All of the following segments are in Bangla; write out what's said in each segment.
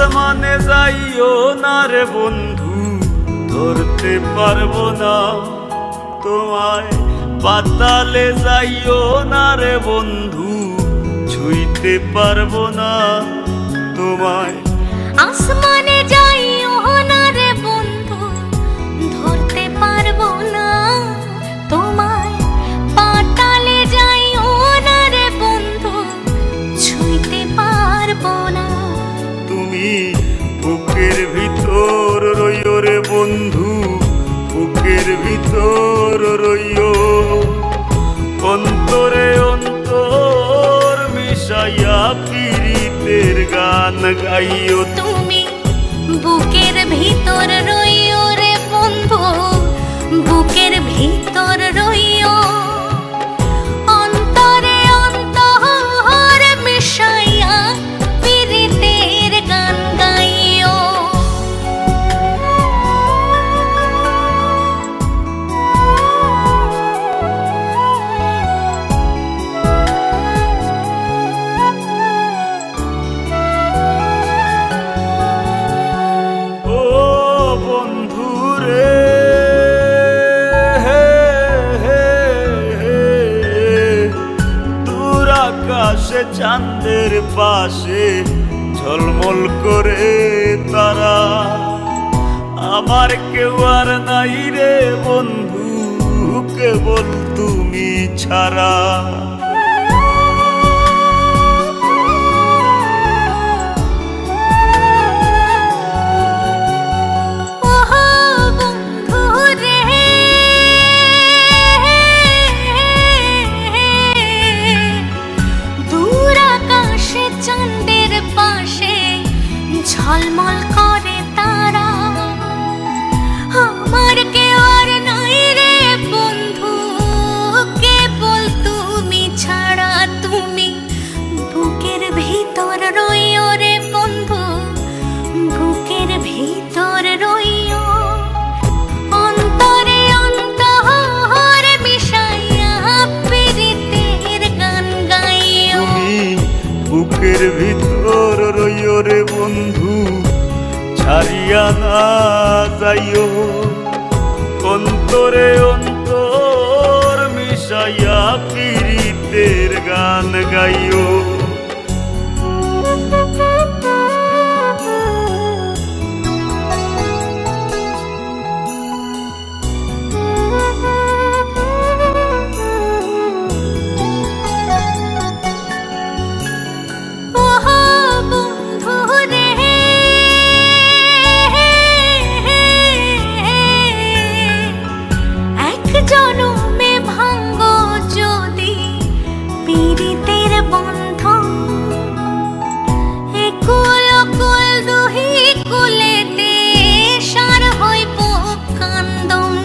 আসমানে যাইও না রে বন্ধু, ধরতে পারবো না তোমায়। পাতালে যাইও না রে বন্ধু, ছুঁইতে পারবো না তোমায়। আসমানে যাইও না রে বন্ধু, ধরতে পারবো না তোমায়। পাতালে যাইও না রে বন্ধু, ছুঁইতে পারবো না। তুমি বুকের ভিতর রইও রে বন্ধু, বুকের ভিতর রইও। অন্তরে অন্তর মিশাইয়া পীড়িতের গান গাইও। তুমি বুকের ভিতর রইও রে বন্ধু, বুকের ভিতর রইও। অন্তরে অন্তর মিশাইয়া পীড়িতের গান গাইও। আকাশে চাঁদের পাশে ঝলমল করে তারা, আমার কেউ আর নাই রে বন্ধু, কেবল তুমি ছাড়া। চাঁদের পাশে ঝলমল করে তারা, আমার কেউ আর নাই রে বন্ধু, কেবল তুমি ছাড়া। তুমি বুকের ভিতর রইও রে বন্ধু, বুকের ভিতর রইও। অন্তরে অন্তর মিশাইয়া পীড়িতের গান গাইও। বুকের ভিতর রইও রে বন্ধু, ছাড়িয়া না যাইও। অন্তরে অন্তর মিশাইয়া পীড়িতের গান গাইও। জনমে ভাঙ্গো যদি পীড়িতের বন্ধন, একুল কুল দুহি কুলেতে সার হইব কান্দন।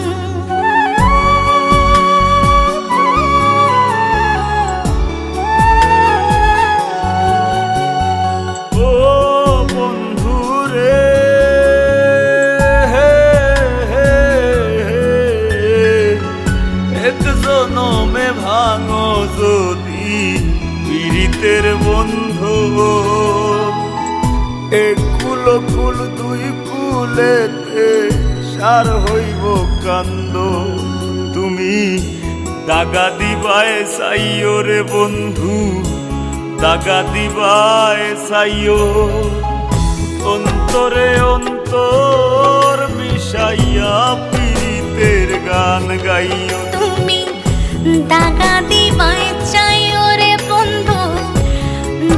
ও বন্ধু রে, জনমে ভাঙো যদি পীড়িতের বন্ধু, এক কুল কুল দুই কুলেতে সার হইব কান্দ। তুমি দাগা দিবায় চাইও রে বন্ধু, দাগা দিবায় চাইও। অন্তরে অন্তর মিশাইয়া পীড়িতের গান গাইও। তুমি দাগা দিবাই চাইও রে বন্ধু,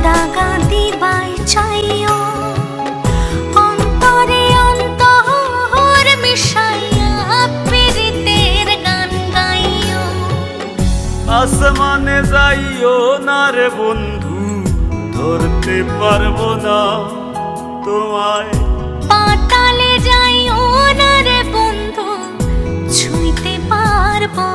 দাগা দিবাই চাইও। অন্তরে অন্তর মিশাইয়া পীড়িতের গান গাইও। আসমানে যাইও না রে বন্ধু, ধরতে পারবো না তোমায়। পাতালে যাইও না রে বন্ধু, ছুঁইতে পারবো